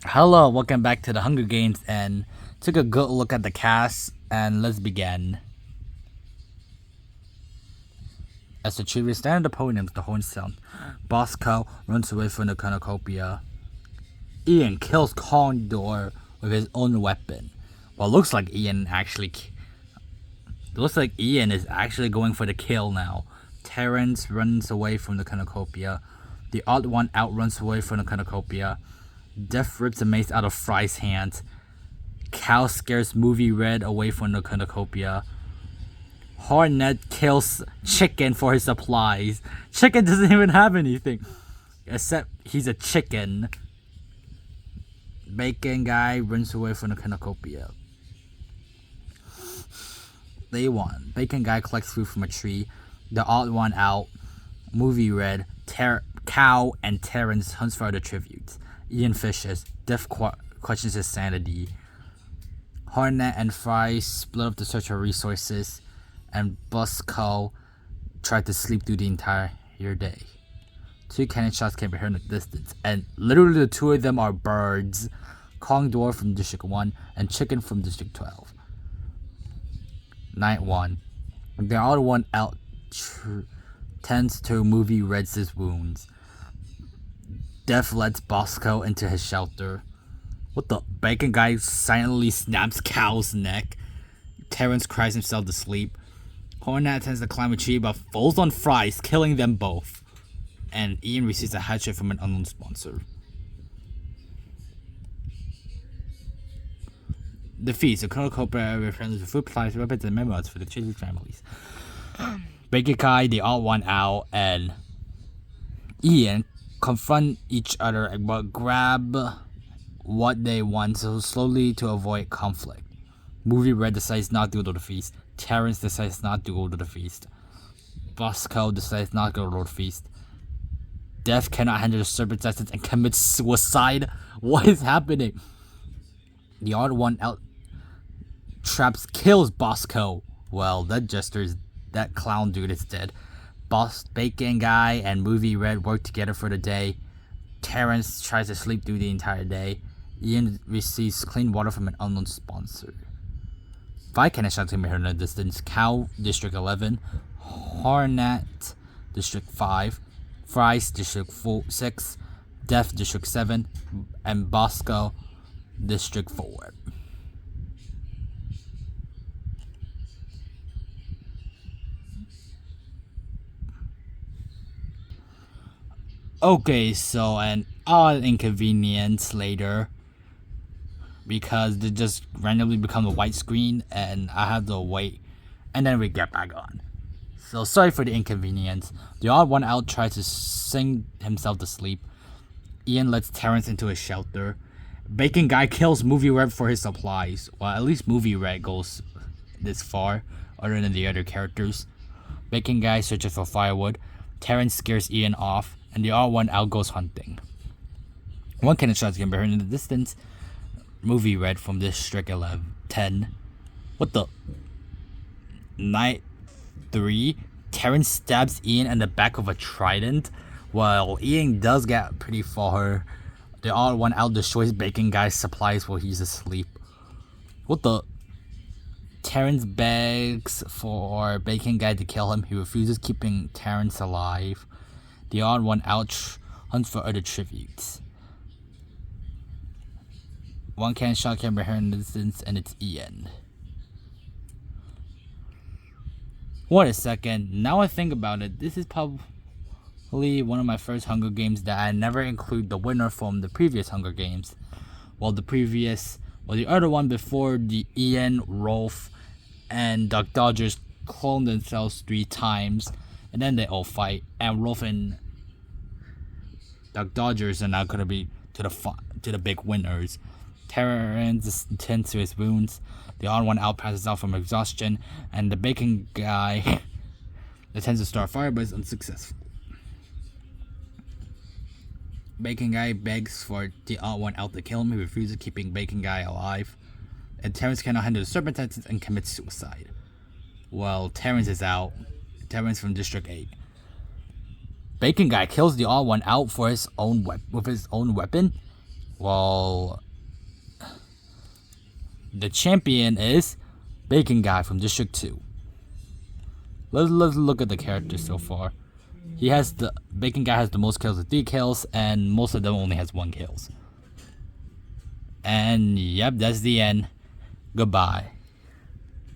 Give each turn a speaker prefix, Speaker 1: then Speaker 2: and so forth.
Speaker 1: Hello, welcome back to the Hunger Games and took a good look at the cast and let's begin. As the chief standard opponent, the Horn Sound, Bosco runs away from the cornucopia. Ian kills Condor with his own weapon. Well, it looks like Ian is actually going for the kill now. Terrence runs away from the cornucopia. The odd one out runs away from the cornucopia. Death rips the mace out of Fry's hand. Cal scares Movie Red away from the cornucopia. Hornet kills Chicken for his supplies. Chicken doesn't even have anything. Except he's a chicken. Bacon guy runs away from the cornucopia. They won. Bacon guy collects food from a tree. The odd one out. Movie Red, Cow, and Terrence hunts for other tributes. Ian fishes. Death questions his sanity. Hornet and Fry split up to search for resources, and Busco tried to sleep through the entire day. Two cannon shots can be heard in the distance, and literally the two of them are birds. Condor from District 1 and Chicken from District 12. Night 1. The other one out tends to Movie Red's wounds. Death lets Bosco into his shelter. What the? Bacon guy silently snaps Cal's neck. Terrence cries himself to sleep. Hornet attempts to climb a tree but falls on Fries, killing them both. And Ian receives a hatchet from an unknown sponsor. Defeats the cornucopia represents the food supplies, weapons, and memos for the chasing families. Bacon guy, the odd one out, and Ian confront each other but grab what they want so slowly to avoid conflict. Movie Red decides not to go to the feast. Terrence decides not to go to the feast. Bosco decides not to go to the feast. Death cannot handle the serpent's essence and commits suicide. What is happening? The odd one out kills Bosco. Well, that clown dude is dead. Bacon guy and Movie Red work together for the day. Terrence tries to sleep through the entire day. Ian receives clean water from an unknown sponsor. 5 cannon shots can be heard in the distance. Cow, District 11. Hornet, District 5. Fries, District 6. Death, District 7. And Bosco, District 4. Okay, so an odd inconvenience later because they just randomly become a white screen and I have to wait and then we get back on. So sorry for the inconvenience. The odd one out tries to sing himself to sleep. Ian lets Terrence into his shelter. Bacon guy kills Movie Red for his supplies. Well, at least Movie Red goes this far, other than the other characters. Bacon guy searches for firewood. Terrence scares Ian off, and the odd one out goes hunting. 1 cannon shot can be heard in the distance. Movie Red from District 10. What the? Night 3. Terrence stabs Ian in the back of a trident. Well, Ian does get pretty far. The odd one out destroys Bacon guy's supplies while he's asleep. What the? Terrence begs for Bacon guy to kill him. He refuses, keeping Terrence alive. The odd one out hunts for other tributes. 1 cannon shot can be heard in the distance, and it's Ian. Wait a second. Now I think about it, this is probably one of my first Hunger Games that I never include the winner from the previous Hunger Games. The other one before the Ian, Rolf, and Duck Dodgers clone themselves 3 times, and then they all fight. And Rolf and Duck Dodgers are now gonna be to the big winners. Terrence tends to his wounds. The odd one out passes out from exhaustion, and the Bacon guy attempts to start fire but is unsuccessful. Bacon guy begs for the odd one out to kill him. He refuses, keeping Bacon guy alive. And Terrence cannot handle the serpent essence and commits suicide. Well, Terrence is out. Terrence from District 8. Bacon guy kills the odd one out with his own weapon. Well, the champion is Bacon Guy from District 2. Let's look at the characters so far. Bacon Guy has the most kills with 3 kills, and most of them only has 1 kills. And yep, that's the end. Goodbye.